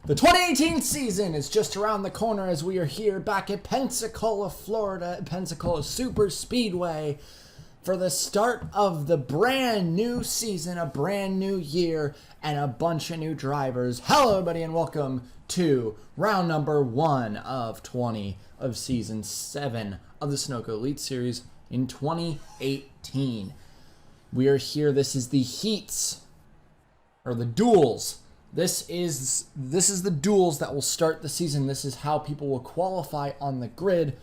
The 2018 season is just around the corner as we are here back at Pensacola, Florida, at Pensacola Superspeedway for the start of the brand new season, a brand new year, and a bunch of new drivers. Hello, everybody, and welcome to round number 1 of 20 of season 7 of the Sunoco Elite Series in 2018. We are here. This is the heats, or the duels. This is the duels that will start the season. This is how people will qualify on the grid,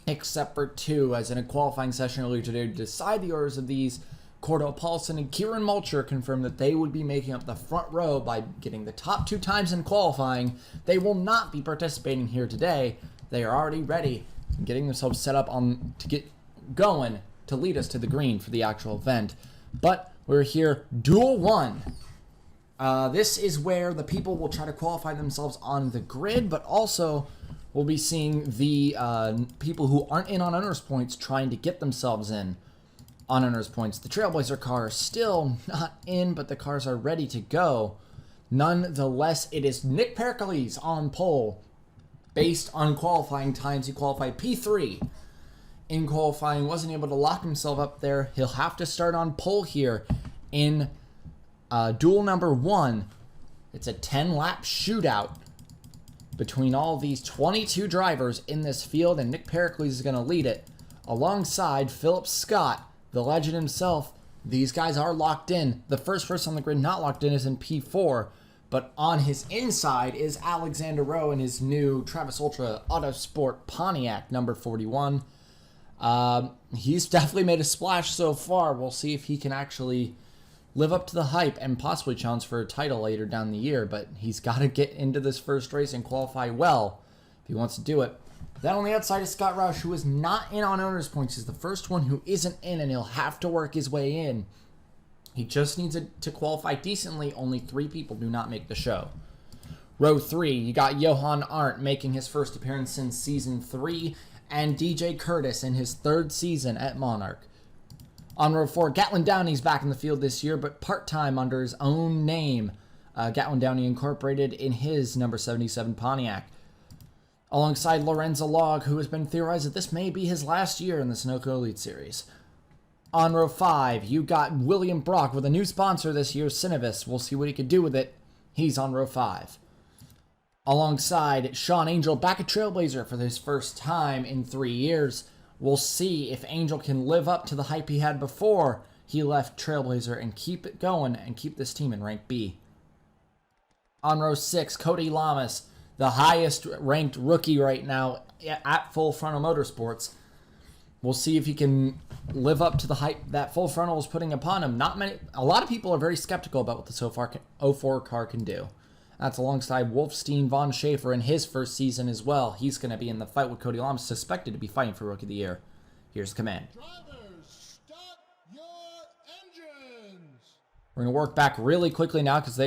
except for 2, as in a qualifying session earlier today to decide the orders of these. Cordell Paulson and Kieran Mulcher confirmed that they would be making up the front row by getting the top 2 times in qualifying. They will not be participating here today. They are already ready and getting themselves set up to get going to lead us to the green for the actual event. But we're here, Duel 1. This is where the people will try to qualify themselves on the grid, but also we'll be seeing the people who aren't in on owners points trying to get themselves in on owners points. The Trailblazer car is still not in, but the cars are ready to go. Nonetheless, it is Nick Pericles on pole based on qualifying times. He qualified P3 in qualifying, wasn't able to lock himself up there. He'll have to start on pole here in duel number 1. It's a 10-lap shootout between all these 22 drivers in this field, and Nick Pericles is going to lead it alongside Philip Scott, the legend himself. These guys are locked in. The first person on the grid not locked in is in P4, but on his inside is Alexander Rowe in his new Travis Ultra Autosport Pontiac number 41. He's definitely made a splash so far. We'll see if he can actually live up to the hype and possibly challenge for a title later down the year, but he's got to get into this first race and qualify well if he wants to do it. Then on the outside is Scott Roush, who is not in on owners points. He's the first one who isn't in, and he'll have to work his way in. He just needs to qualify decently. Only 3 people do not make the show. Row 3, you got Johan Arndt making his first appearance since Season 3, and DJ Curtis in his 3rd season at Monarch. On row 4, Gatlin Downey's back in the field this year, but part-time under his own name. Gatlin Downey incorporated in his number 77 Pontiac. Alongside Lorenzo Log, who has been theorized that this may be his last year in the Sunoco Elite Series. On row 5, you got William Brock with a new sponsor this year, Cinevis. We'll see what he can do with it. He's on row 5. Alongside Sean Angel, back at Trailblazer for his first time in 3 years. We'll see if Angel can live up to the hype he had before he left Trailblazer and keep it going and keep this team in rank B. On row 6, Cody Lamas, the highest ranked rookie right now at Full Frontal Motorsports. We'll see if he can live up to the hype that Full Frontal is putting upon him. A lot of people are very skeptical about what the 04 car can do. That's alongside Wolfstein Von Schaefer in his first season as well. He's going to be in the fight with Cody Lamas, suspected to be fighting for Rookie of the Year. Here's the command. Drivers, start your engines. We're going to work back really quickly now because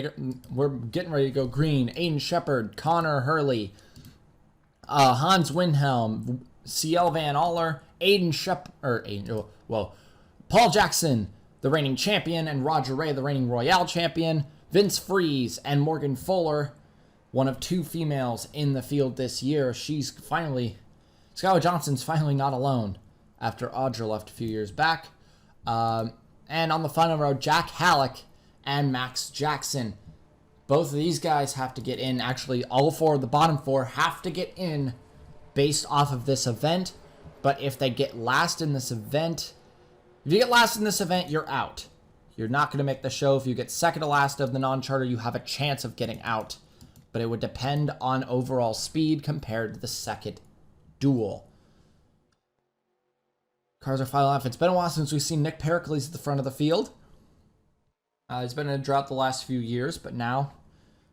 we're getting ready to go green. Aiden Shepard, Connor Hurley, Hans Windhelm, CL Van Aller, Paul Jackson, the reigning champion, and Roger Ray, the reigning Royale champion. Vince Freeze and Morgan Fuller, one of 2 females in the field this year. Skylar Johnson's finally not alone after Audra left a few years back. And on the final row, Jack Halleck and Max Jackson. Both of these guys have to get in. Actually, all 4 of the bottom 4 have to get in based off of this event. But if they get last in this event, you're out. You're not going to make the show. If you get second to last of the non-charter, you have a chance of getting out. But it would depend on overall speed compared to the second duel. Cars are filing off. It's been a while since we've seen Nick Pericles at the front of the field. He's been in a drought the last few years, but now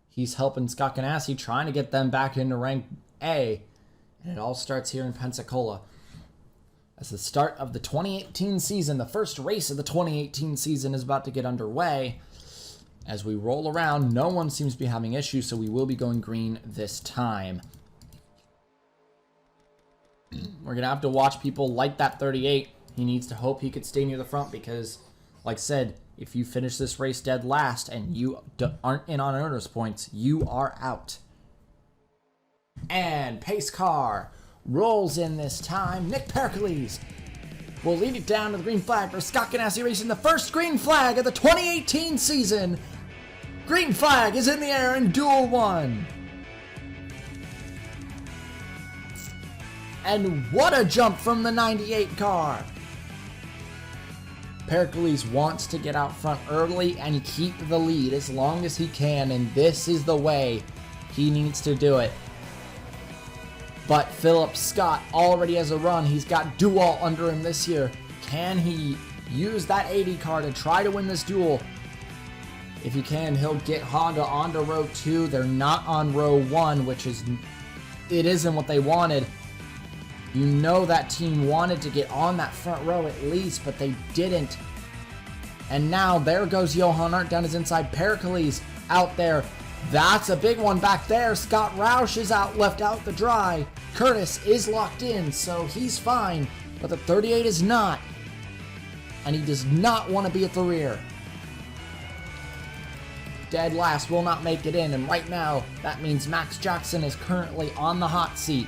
he's helping Scott Ganassi, trying to get them back into rank A. And it all starts here in Pensacola. As the start of the 2018 season, the first race of the 2018 season is about to get underway. As we roll around, no one seems to be having issues, so we will be going green this time. We're going to have to watch people like that 38. He needs to hope he could stay near the front because, like I said, if you finish this race dead last and you aren't in on owners points, you are out. And pace car rolls in this time. Nick Pericles will lead it down to the green flag for Scott Ganassi Racing, the first green flag of the 2018 season. Green flag is in the air in Duel 1. And what a jump from the 98 car. Pericles wants to get out front early and keep the lead as long as he can, and this is the way he needs to do it. But Philip Scott already has a run. He's got Duel under him this year. Can he use that 80 car to try to win this duel? If he can, he'll get Honda onto row 2. They're not on row 1, which isn't what they wanted. You know that team wanted to get on that front row at least, but they didn't. And now there goes Johan Arndt down his inside. Pericles out there. That's a big one back there. Scott Roush is left out to dry. Curtis is locked in, so he's fine, but the 38 is not. And he does not want to be at the rear. Dead last will not make it in, and right now that means Max Jackson is currently on the hot seat.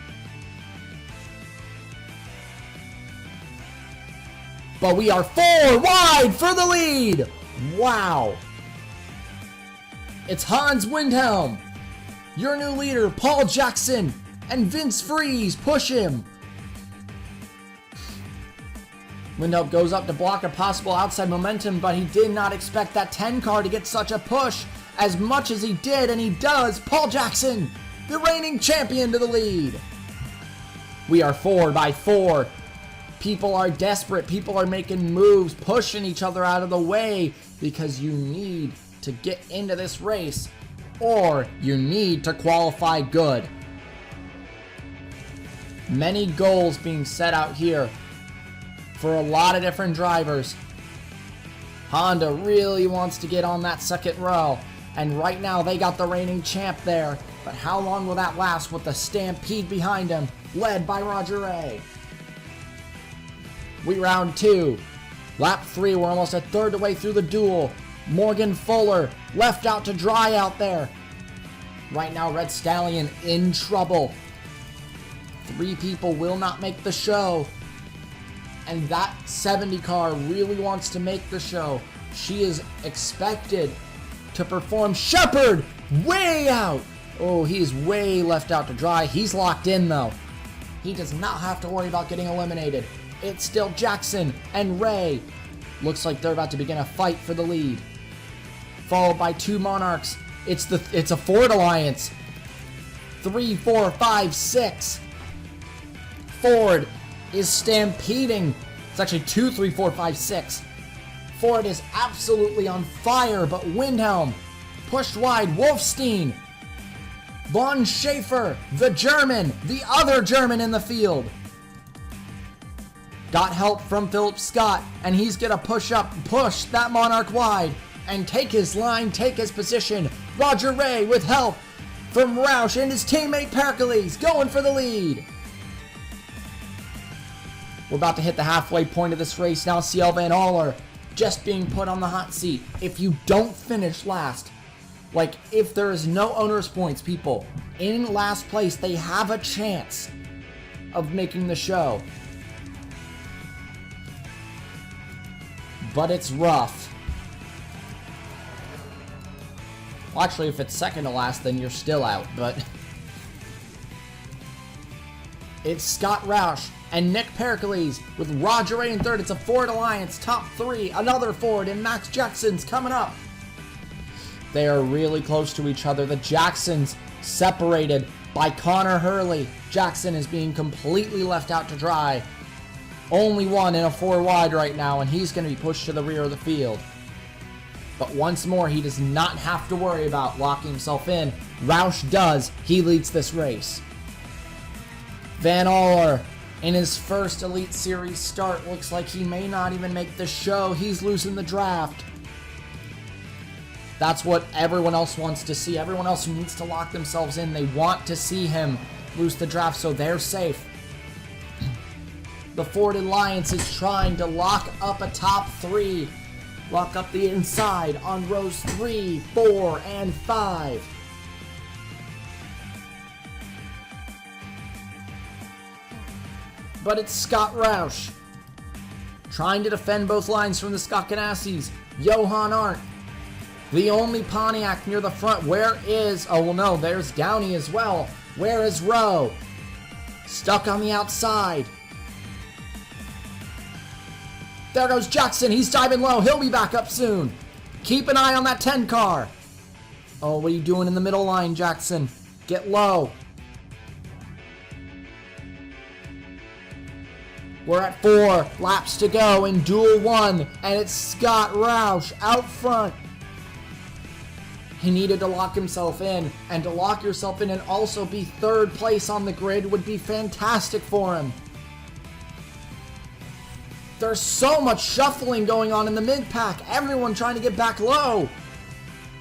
But we are 4 wide for the lead! Wow! It's Hans Windhelm, your new leader, Paul Jackson, and Vince Freeze push him. Windhelm goes up to block a possible outside momentum, but he did not expect that 10 car to get such a push as much as he did, and he does. Paul Jackson, the reigning champion, to the lead. We are 4 by 4. People are desperate. People are making moves, pushing each other out of the way because you need to get into this race or you need to qualify good. Many goals being set out here for a lot of different drivers. Honda really wants to get on that second row, and right now they got the reigning champ there, but how long will that last with the stampede behind him, led by Roger Ray? We round 2. Lap 3, we're almost a third of the way through the duel. Morgan Fuller left out to dry out there. Right now, Red Stallion in trouble. 3 people will not make the show. And that 70 car really wants to make the show. She is expected to perform. Shepard, way out. Oh, he's way left out to dry. He's locked in, though. He does not have to worry about getting eliminated. It's still Jackson and Ray. Looks like they're about to begin a fight for the lead. Followed by 2 Monarchs. It's a Ford Alliance. 3, 4, 5, 6. Ford is stampeding. It's actually 2, 3, 4, 5, 6. Ford is absolutely on fire, but Windhelm pushed wide. Wolfstein. Von Schaefer, the German, the other German in the field. Got help from Philip Scott, and he's gonna push that Monarch wide, and take his line, take his position. Roger Ray with help from Roush and his teammate Pericles going for the lead. We're about to hit the halfway point of this race now. CL Van Aller just being put on the hot seat. If you don't finish last, like if there is no owner's points, people, in last place, they have a chance of making the show. But it's rough. Well, actually, if it's second to last, then you're still out, but it's Scott Roush and Nick Pericles with Roger Ray in third. It's a Ford Alliance, top 3, another Ford, and Max Jackson's coming up. They are really close to each other. The Jacksons separated by Connor Hurley. Jackson is being completely left out to dry. Only one in a 4 wide right now, and he's going to be pushed to the rear of the field. But once more, he does not have to worry about locking himself in. Roush does. He leads this race. Van Aller, in his first Elite Series start, looks like he may not even make the show. He's losing the draft. That's what everyone else wants to see. Everyone else needs to lock themselves in. They want to see him lose the draft so they're safe. The Ford Alliance is trying to lock up a top 3. Lock up the inside on rows 3, 4, and 5. but it's Scott Roush. Trying to defend both lines from the Scott Ganassis. Johan Arndt. The only Pontiac near the front. Where is... Oh, well, no. There's Downey as well. Where is Rowe? Stuck on the outside. There goes Jackson. He's diving low. He'll be back up soon. Keep an eye on that 10 car. Oh, what are you doing in the middle line, Jackson? Get low. We're at 4 laps to go in Duel 1, and it's Scott Roush out front. He needed to lock himself in, and to lock yourself in and also be 3rd place on the grid would be fantastic for him. There's so much shuffling going on in the mid-pack. Everyone trying to get back low.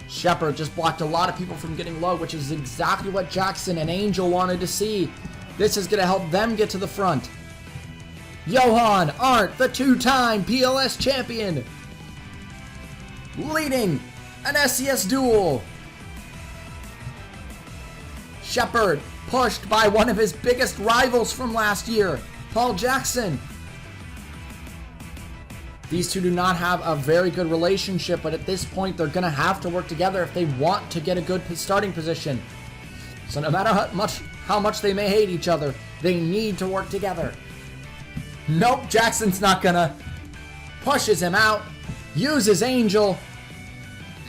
Shepard just blocked a lot of people from getting low, which is exactly what Jackson and Angel wanted to see. This is going to help them get to the front. Johan Arndt, the 2-time PLS champion, leading an SCS duel. Shepard pushed by one of his biggest rivals from last year, Paul Jackson. These two do not have a very good relationship, but at this point they're going to have to work together if they want to get a good starting position. So no matter how much they may hate each other, they need to work together. Nope, Jackson's not gonna. Pushes him out, uses Angel,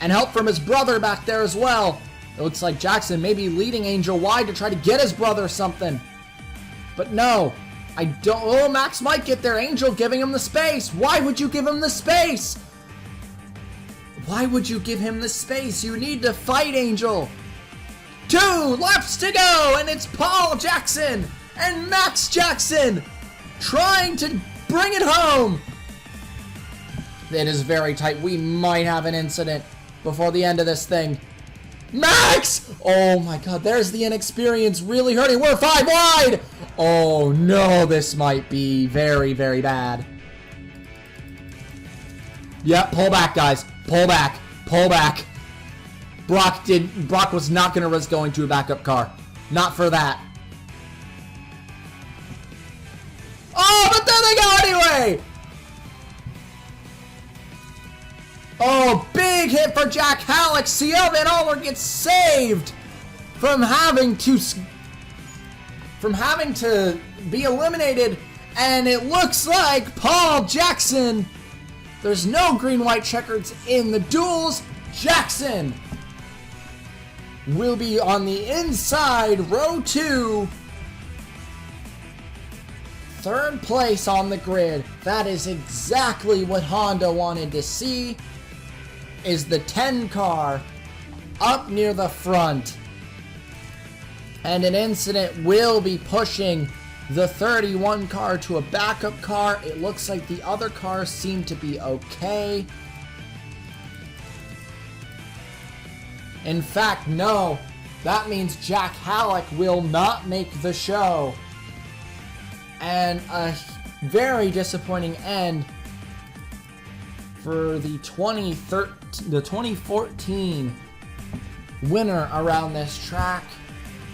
and help from his brother back there as well. It looks like Jackson may be leading Angel wide to try to get his brother something. But no, I don't. Oh, Max might get there. Angel giving him the space. Why would you give him the space? Why would you give him the space? You need to fight, Angel. 2 laps to go, and it's Paul Jackson and Max Jackson trying to bring it home. It is very tight. We might have an incident before the end of this thing. Max! Oh my god, there's the inexperience really hurting. We're 5 wide! Oh no, this might be very, very bad. Yep, pull back, guys. Pull back. Pull back. Brock was not going to risk going to a backup car. Not for that. Oh, but then they go anyway! Oh, big hit for Jack Halleck. Van Aller gets saved from having to be eliminated, and it looks like Paul Jackson. There's no green-white checkers in the duels. Jackson will be on the inside, row 2. 3rd place on the grid. That is exactly what Honda wanted to see, is the 10 car up near the front. And an incident will be pushing the 31 car to a backup car. It looks like the other cars seem to be okay. In fact, no. That means Jack Halleck will not make the show. And a very disappointing end for the 2014 winner around this track.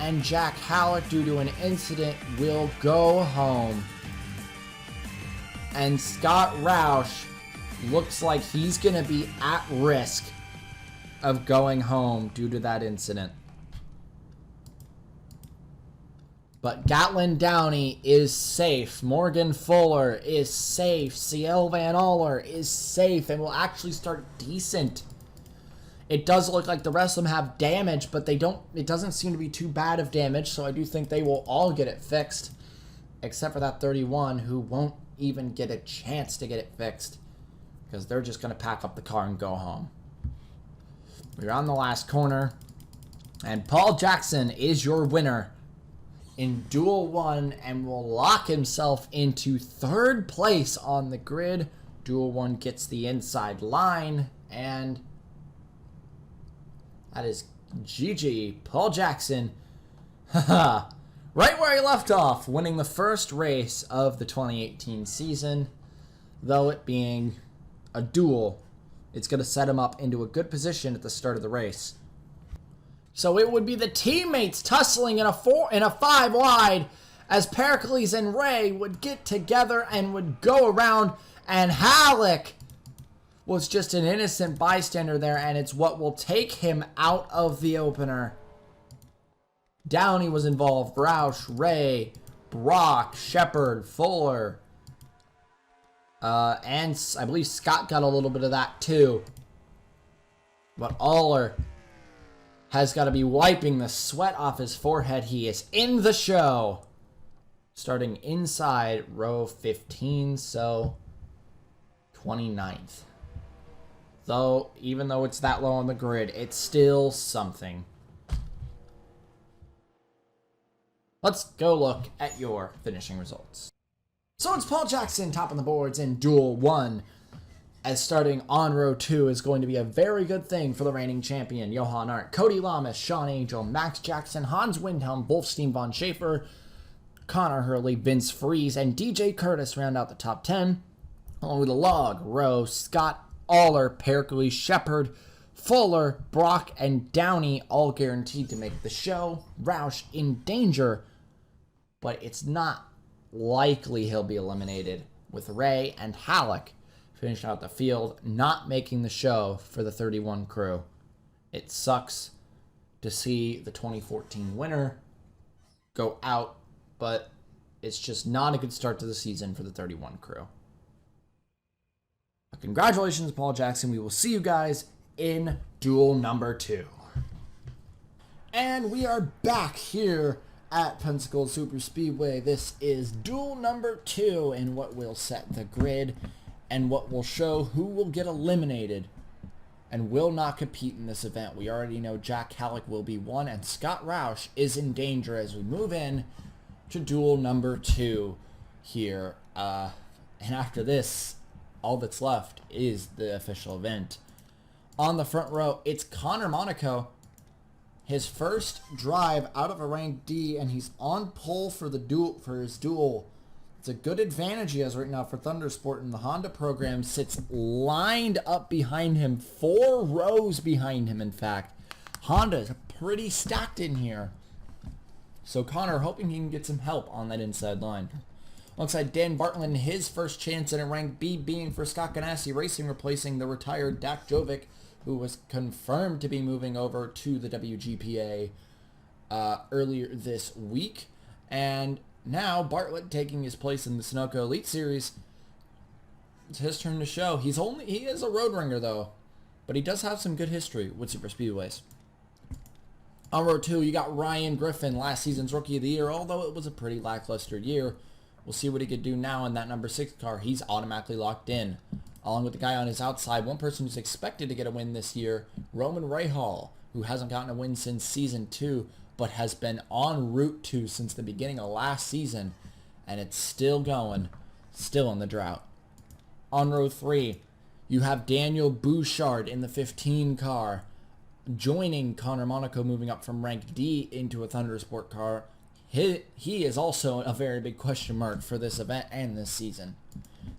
And Jack Halleck, due to an incident, will go home. And Scott Roush looks like he's going to be at risk of going home due to that incident. But Gatlin Downey is safe. Morgan Fuller is safe. Van Aller is safe and will actually start decent. It does look like the rest of them have damage, but it doesn't seem to be too bad of damage, so I do think they will all get it fixed. Except for that 31, who won't even get a chance to get it fixed, because they're just going to pack up the car and go home. We're on the last corner, and Paul Jackson is your winner in Duel 1 and will lock himself into 3rd place on the grid. Duel 1 gets the inside line, and that is GG. Paul Jackson, haha, right where he left off, winning the first race of the 2018 season. Though it being a duel, it's going to set him up into a good position at the start of the race. So it would be the teammates tussling in a 5 wide as Pericles and Ray would get together and would go around, and Halleck was just an innocent bystander there, and it's what will take him out of the opener. Downey was involved, Roush, Ray, Brock, Shepard, Fuller, and I believe Scott got a little bit of that too. But Aller has got to be wiping the sweat off his forehead. He is in the show. Starting inside row 15, so 29th. Though, even though it's that low on the grid, it's still something. Let's go look at your finishing results. So it's Paul Jackson top on the boards in Duel 1. As starting on row 2 is going to be a very good thing for the reigning champion, Johan Arndt, Cody Lamas, Sean Angel, Max Jackson, Hans Windhelm, Wolfstein von Schaefer, Connor Hurley, Vince Freeze, and DJ Curtis round out the top 10. Along with the log, row, Scott, Aller, Pericles, Shepard, Fuller, Brock, and Downey all guaranteed to make the show. Roush in danger, but it's not likely he'll be eliminated, with Ray and Halleck finishing out the field, not making the show for the 31 crew. It sucks to see the 2014 winner go out, but it's just not a good start to the season for the 31 crew. But congratulations, Paul Jackson. We will see you guys in duel number 2. And we are back here at Pensacola Superspeedway. This is duel number 2 in what will set the grid and what will show who will get eliminated and will not compete in this event. We already know Jack Halleck will be 1 and Scott Roush is in danger as we move in to duel number 2 here. And after this, all that's left is the official event. On the front row, it's Connor Monaco. His first drive out of a rank D, and he's on pole for the duel for his duel. It's a good advantage he has right now for Thundersport, and the Honda program sits lined up behind him, 4 rows behind him, in fact. Honda is pretty stacked in here. So Connor hoping he can get some help on that inside line. Alongside Dan Bartlett, his first chance in a rank B being for Scott Ganassi Racing, replacing the retired Dak Jovic, who was confirmed to be moving over to the WGPA earlier this week. And now Bartlett taking his place in the Sunoco Elite Series. It's his turn to show. He is a road ringer though, but he does have some good history with super speedways. On row 2, you got Ryan Griffin, last season's Rookie of the Year, although it was a pretty lackluster year. We'll see what he could do now in that number 6 car. He's automatically locked in. Along with the guy on his outside, one person who's expected to get a win this year, Roman Rahal, who hasn't gotten a win since Season 2, but has been en route to since the beginning of last season, and it's still going, still in the drought. On row 3, you have Daniel Bouchard in the 15 car, joining Connor Monaco, moving up from rank D into a Thundersport car. He is also a very big question mark for this event and this season.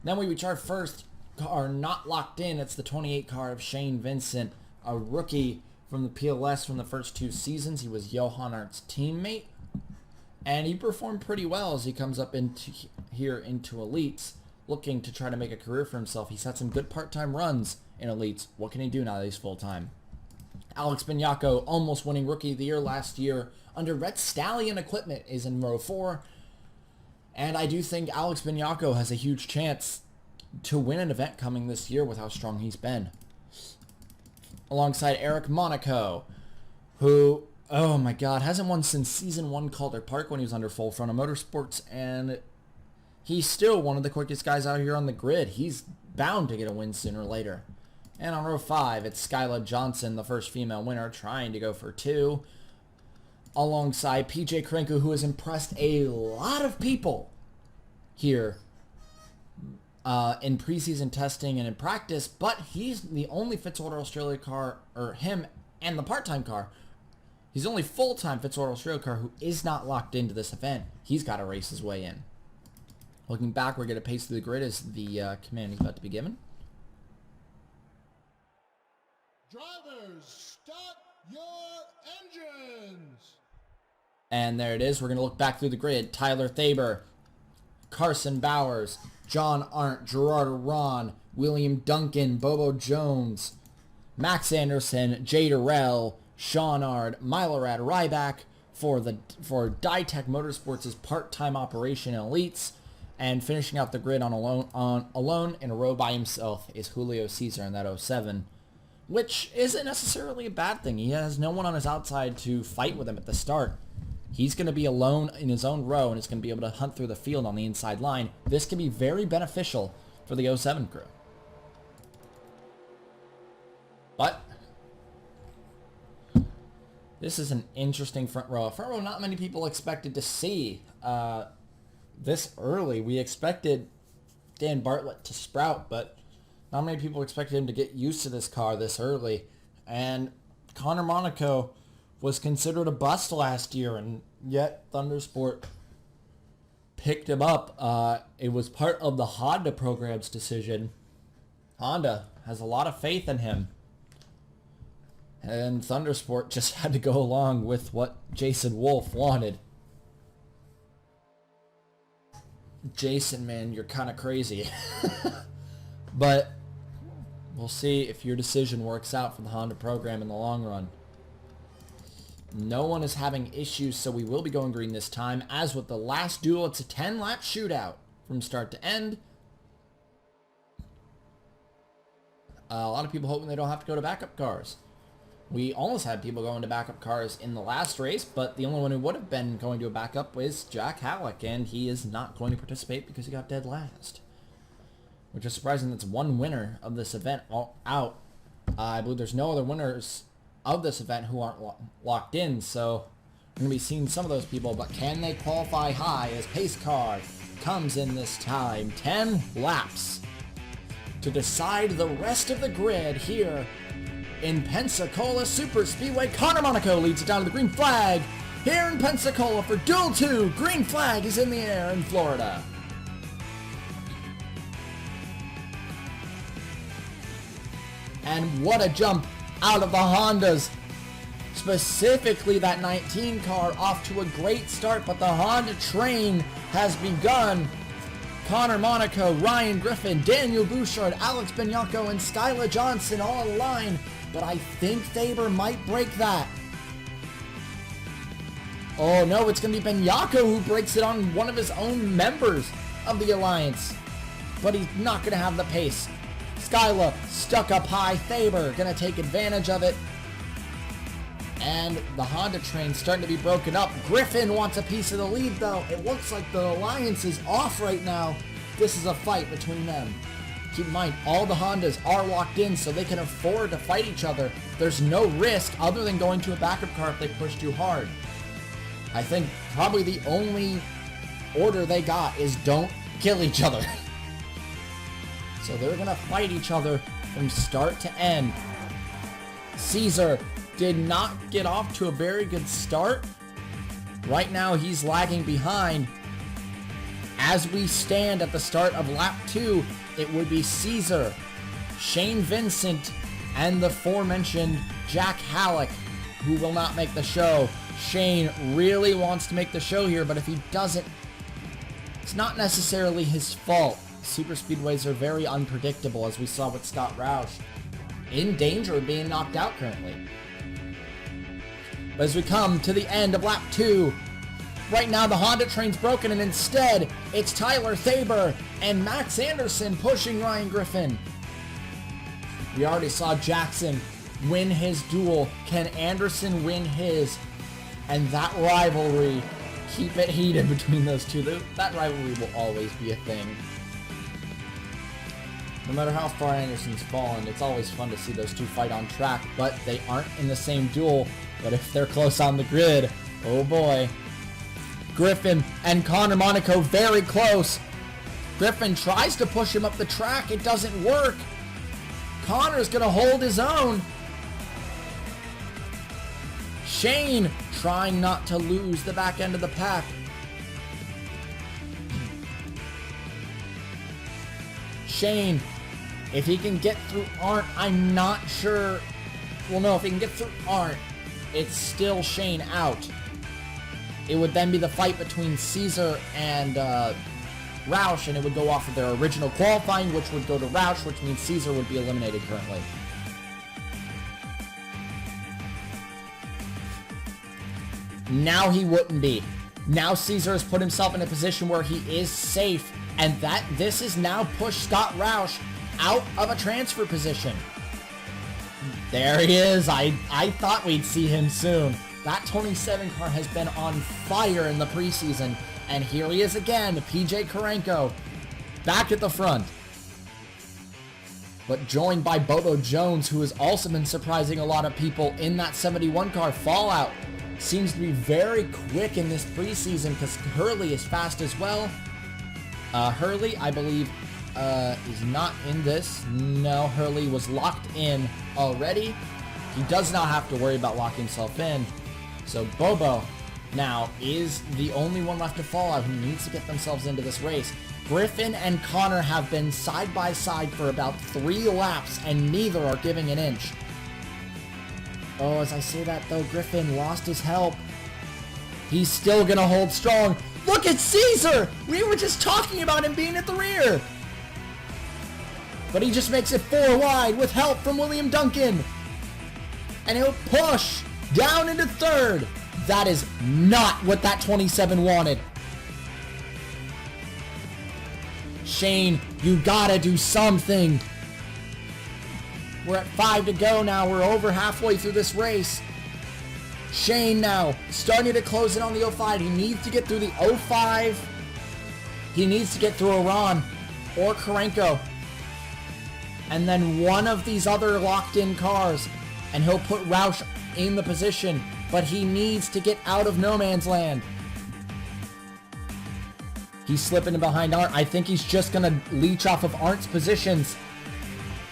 Then we reach our first car not locked in. It's the 28 car of Shane Vincent, a rookie from the PLS from the first 2 seasons. He was Johan Arndt's teammate, and he performed pretty well as he comes up into Elites, looking to try to make a career for himself. He's had some good part-time runs in Elites. What can he do now that he's full-time? Alex Bignacco, almost winning Rookie of the Year last year under Red Stallion equipment, is in row 4. And I do think Alex Bignacco has a huge chance to win an event coming this year with how strong he's been. Alongside Eric Monaco, who, oh my god, hasn't won since Season 1 Calder Park when he was under Full Frontal Motorsports, and he's still one of the quickest guys out here on the grid. He's bound to get a win sooner or later. And on row 5, it's Skyla Johnson, the first female winner, trying to go for 2. Alongside PJ Krenko, who has impressed a lot of people here in preseason testing and in practice, but he's the only Fitzwater Australia car, or him and the part-time car. He's the only full-time Fitzwater Australia car who is not locked into this event. He's got to race his way in. Looking back, we're going to pace through the grid as the command is about to be given. Drivers, start your engines. And there it is. We're going to look back through the grid. Tyler Thaber, Carson Bowers, John Arndt, Gerard Ron, William Duncan, Bobo Jones, Max Anderson, Jay Durrell, Sean Ard, Milorad Ryback for Ditech Motorsports' part-time operation in elites. And finishing out the grid on alone in a row by himself is Julio Cesar in that 07, which isn't necessarily a bad thing. He has no one on his outside to fight with him at the start. He's going to be alone in his own row and is going to be able to hunt through the field on the inside line. This can be very beneficial for the 07 crew. But this is an interesting front row. A front row not many people expected to see this early. We expected Dan Bartlett to sprout, but not many people expected him to get used to this car this early. And Connor Monaco was considered a bust last year, and yet Thundersport picked him up. It was part of the Honda program's decision. Honda has a lot of faith in him. And Thundersport just had to go along with what Jason Wolf wanted. Jason, man, you're kind of crazy. But we'll see if your decision works out for the Honda program in the long run. No one is having issues, so we will be going green this time. As with the last duel, it's a 10-lap shootout from start to end. A lot of people hoping they don't have to go to backup cars. We almost had people going to backup cars in the last race, but the only one who would have been going to a backup was Jack Halleck, and he is not going to participate because he got dead last. Which is surprising. That's one winner of this event out. I believe there's no other winners of this event who aren't locked in, so we're going to be seeing some of those people, but can they qualify high as pace car comes in this time? 10 laps to decide the rest of the grid here in Pensacola Superspeedway. Connor Monaco leads it down to the green flag here in Pensacola for Duel 2. Green flag is in the air in Florida. And what a jump out of the Hondas. Specifically that 19 car off to a great start, but the Honda train has begun. Connor Monaco, Ryan Griffin, Daniel Bouchard, Alex Benyako, and Skyla Johnson all in line. But I think Thaber might break that. Oh no, it's going to be Benyako who breaks it on one of his own members of the Alliance. But he's not going to have the pace. Skyla stuck up high. Thaber going to take advantage of it. And the Honda train starting to be broken up. Griffin wants a piece of the lead though. It looks like the Alliance is off right now. This is a fight between them. Keep in mind, all the Hondas are locked in, so they can afford to fight each other. There's no risk other than going to a backup car if they push too hard. I think probably the only order they got is don't kill each other. So they're going to fight each other from start to end. Caesar did not get off to a very good start. Right now he's lagging behind. As we stand at the start of lap 2, it would be Caesar, Shane Vincent, and the aforementioned Jack Halleck, who will not make the show. Shane really wants to make the show here, but if he doesn't, it's not necessarily his fault. Super speedways are very unpredictable, as we saw with Scott Roush. In danger of being knocked out currently. But as we come to the end of lap 2, right now the Honda train's broken, and instead it's Tyler Thaber and Max Anderson pushing Ryan Griffin. We already saw Jackson win his duel. Can Anderson win his? And that rivalry, keep it heated between those two. That rivalry will always be a thing. No matter how far Anderson's fallen, it's always fun to see those two fight on track, but they aren't in the same duel. But if they're close on the grid, oh boy. Griffin and Connor Monaco very close. Griffin tries to push him up the track. It doesn't work. Connor's going to hold his own. Shane trying not to lose the back end of the pack. Shane, if he can get through Arndt, I'm not sure. Well, no, if he can get through Arndt, it's still Shane out. it would then be the fight between Caesar and Roush, and it would go off of their original qualifying, which would go to Roush, which means Caesar would be eliminated currently. Now he wouldn't be. Now Caesar has put himself in a position where he is safe, and this has now pushed Scott Roush out of a transfer position. There he is. I thought we'd see him soon. That 27 car has been on fire in the preseason, and here he is again, PJ Karenko, back at the front. But joined by Bobo Jones, who has also been surprising a lot of people in that 71 car. Fallout seems to be very quick in this preseason because Hurley is fast as well. Hurley, I believe, is not in this. No, Hurley was locked in already. He does not have to worry about locking himself in. So Bobo now is the only one left to Fallout who needs to get themselves into this race. Griffin and Connor have been side by side for about 3 laps, and neither are giving an inch. Oh, as I say that though, Griffin lost his help. He's still gonna hold strong. Look at Caesar! We were just talking about him being at the rear. But he just makes it 4 wide with help from William Duncan. And he'll push down into 3rd. That is not what that 27 wanted. Shane, you gotta do something. We're at 5 to go now. We're over halfway through this race. Shane now starting to close in on the 05. He needs to get through the 05. He needs to get through Iran or Karenko. And then one of these other locked-in cars. And he'll put Roush in the position. But he needs to get out of no man's land. He's slipping behind Arndt. I think he's just going to leech off of Arndt's positions,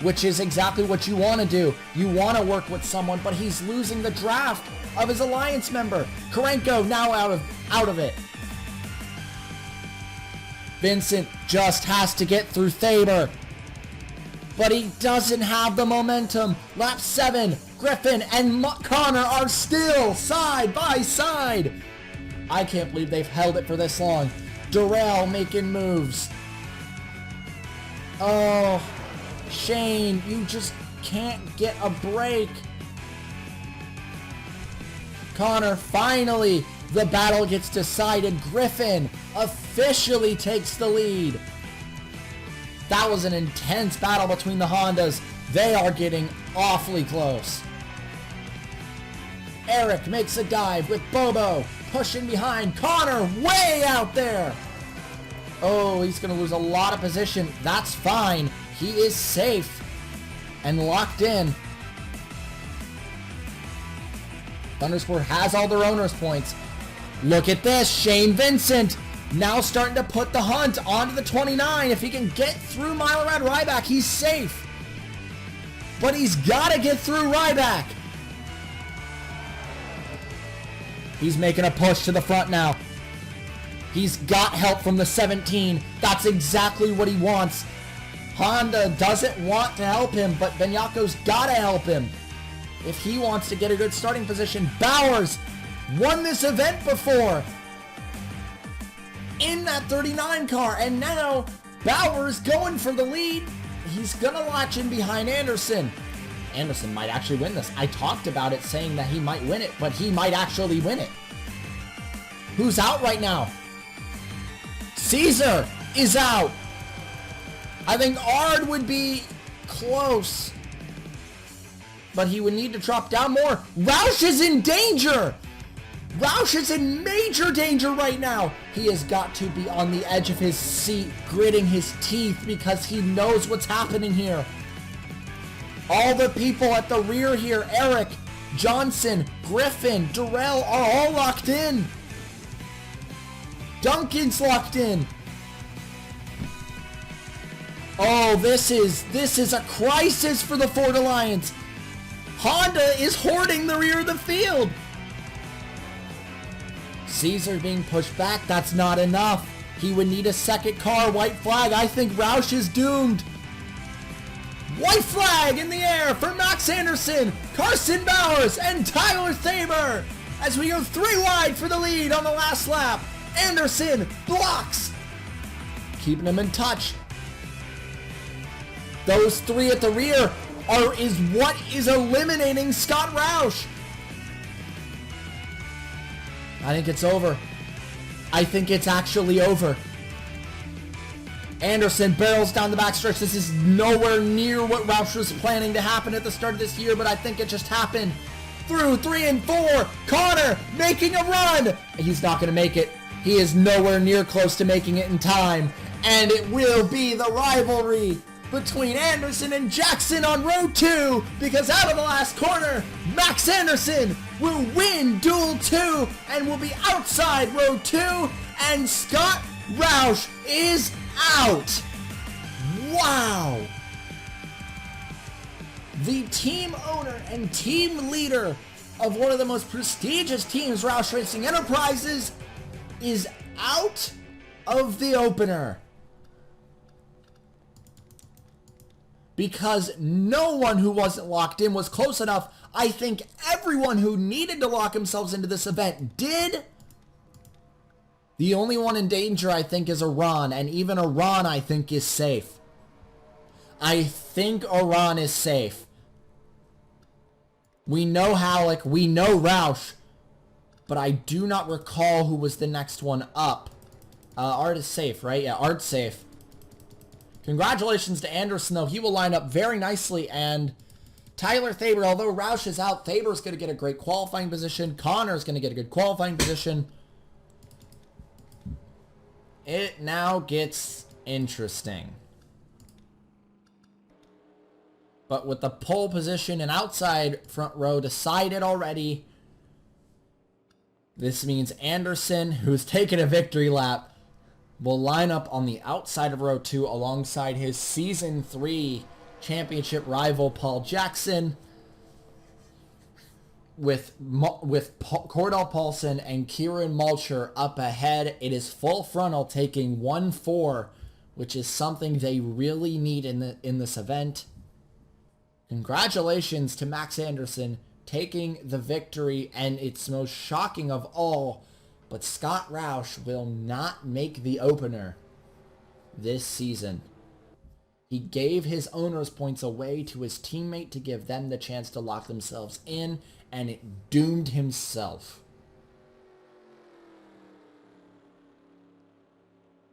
which is exactly what you want to do. You want to work with someone, but he's losing the draft of his alliance member. Karenko now out of it. Vincent just has to get through Thaber, but he doesn't have the momentum. Lap 7, Griffin and Connor are still side by side. I can't believe they've held it for this long. Durrell making moves. Oh, Shane, you just can't get a break. Connor, finally, the battle gets decided. Griffin officially takes the lead. That was an intense battle between the Hondas. They are getting awfully close. Eric makes a dive with Bobo pushing behind. Connor way out there. Oh, he's going to lose a lot of position. That's fine. He is safe and locked in. Thundersport has all their owners points. Look at this. Shane Vincent now starting to put the hunt onto the 29. If he can get through Milorad Ryback, he's safe. But he's got to get through Ryback. He's making a push to the front now. He's got help from the 17. That's exactly what he wants. Honda doesn't want to help him, but Benyako's got to help him if he wants to get a good starting position. Bowers won this event before in that 39 car, and now Bowers going for the lead. He's going to latch in behind Anderson. Anderson might actually win this. I talked about it saying that he might win it, but he might actually win it. Who's out right now? Caesar is out. I think Ard would be close, but he would need to drop down more. Roush is in danger. Roush is in major danger right now. He has got to be on the edge of his seat, gritting his teeth because he knows what's happening here. All the people at the rear here, Eric, Johnson, Griffin, Durrell are all locked in. Duncan's locked in. Oh, this is a crisis for the Ford Alliance. Honda is hoarding the rear of the field. Caesar being pushed back. That's not enough. He would need a second car. White flag. I think Roush is doomed. White flag in the air for Max Anderson, Carson Bowers, and Tyler Thaber. as we go 3 wide for the lead on the last lap. Anderson blocks, keeping him in touch. Those 3 at the rear is what is eliminating Scott Roush. I think it's over. I think it's actually over. Anderson barrels down the backstretch. This is nowhere near what Roush was planning to happen at the start of this year, but I think it just happened. Through 3 and 4, Connor making a run. He's not going to make it. He is nowhere near close to making it in time, and it will be the rivalry between Anderson and Jackson on row 2, because out of the last corner, Max Anderson will win Duel 2 and will be outside row 2, and Scott Roush is out. Wow. The team owner and team leader of one of the most prestigious teams, Roush Racing Enterprises, is out of the opener. Because no one who wasn't locked in was close enough. I think everyone who needed to lock themselves into this event did. The only one in danger, I think, is Iran, and even Iran, I think, is safe. I think Iran is safe. We know Halleck, we know Roush, but I do not recall who was the next one up. Art is safe, right? Yeah, Art's safe. Congratulations to Anderson, though. He will line up very nicely, and Tyler Thaber, although Roush is out, Thaber's going to get a great qualifying position. Connor's going to get a good qualifying position. It now gets interesting. But with the pole position and outside front row decided already, this means Anderson, who's taken a victory lap, will line up on the outside of row 2 alongside his Season 3 championship rival Paul Jackson, with Cordell Paulson and Kieran Mulcher up ahead. It is full frontal, taking 1-4, which is something they really need in this event. Congratulations to Max Anderson taking the victory, and it's most shocking of all, but Scott Roush will not make the opener this season. He gave his owner's points away to his teammate to give them the chance to lock themselves in, and it doomed himself.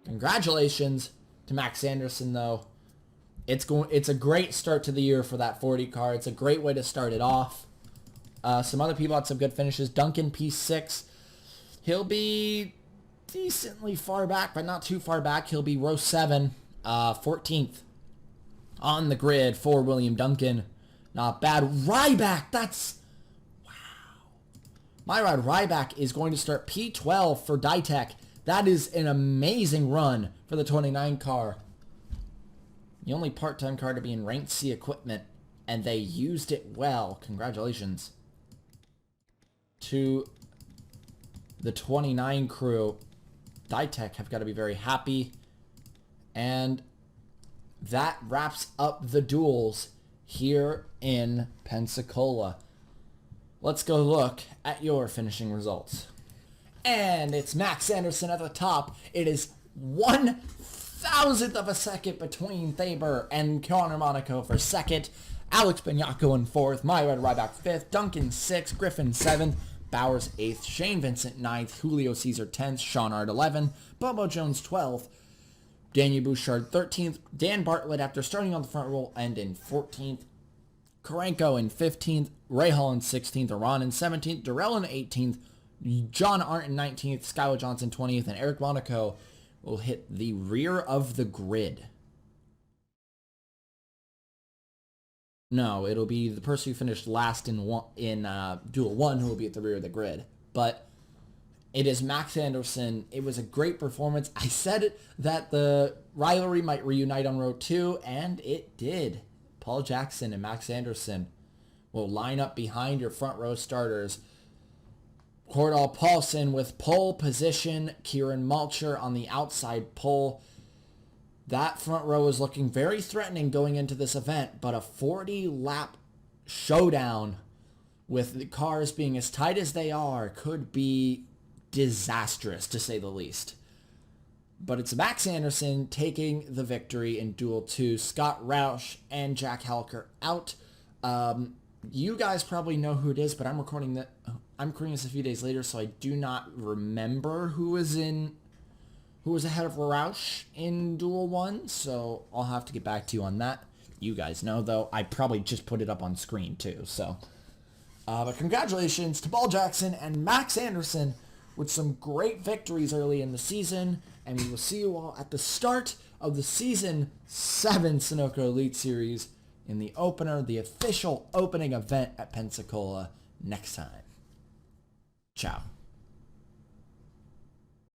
Congratulations to Max Anderson, though. It's a great start to the year for that 40 car. It's a great way to start it off. Some other people had some good finishes. Duncan P6. He'll be decently far back, but not too far back. He'll be row 7, 14th on the grid for William Duncan. Not bad. Ryback, that's... wow. Myrod Ryback is going to start P12 for Ditech. That is an amazing run for the 29 car. The only part-time car to be in Ranked C equipment, and they used it well. Congratulations to the 29 crew. Ditech have got to be very happy. And that wraps up the duels here in Pensacola. Let's go look at your finishing results. And it's Max Anderson at the top. It is 1/1000th of a second between Thaber and Connor Monaco for second. Alex Benyako in 4th. Myrod Ryback 5th. Duncan 6th. Griffin 7th. Bowers 8th. Shane Vincent 9th. Julio Caesar 10th. Sean Art 11th. Bobo Jones 12th. Daniel Bouchard 13th. Dan Bartlett, after starting on the front row, and in 14th. Karenko in 15th. Ray Hall in 16th. Iran in 17th. Durrell in 18th. John Arndt in 19th. Skylar Johnson 20th. And Eric Monaco will hit the rear of the grid. No, it'll be the person who finished last in Duel 1 who will be at the rear of the grid. But it is Max Anderson. It was a great performance. I said that the rivalry might reunite on row 2, and it did. Paul Jackson and Max Anderson will line up behind your front row starters. Cordell Paulson with pole position. Kieran Mulcher on the outside pole. That front row is looking very threatening going into this event, but a 40-lap showdown with the cars being as tight as they are, could be disastrous, to say the least. But it's Max Anderson taking the victory in Duel 2. Scott Roush and Jack Halker out. You guys probably know who it is, but I'm recording this a few days later, so I do not remember who was ahead of Roush in Duel 1, so I'll have to get back to you on that. You guys know, though. I probably just put it up on screen, too, so. But congratulations to Ball Jackson and Max Anderson with some great victories early in the season, and we will see you all at the start of the Season 7 Sunoco Elite Series in the opener, the official opening event at Pensacola next time. Ciao.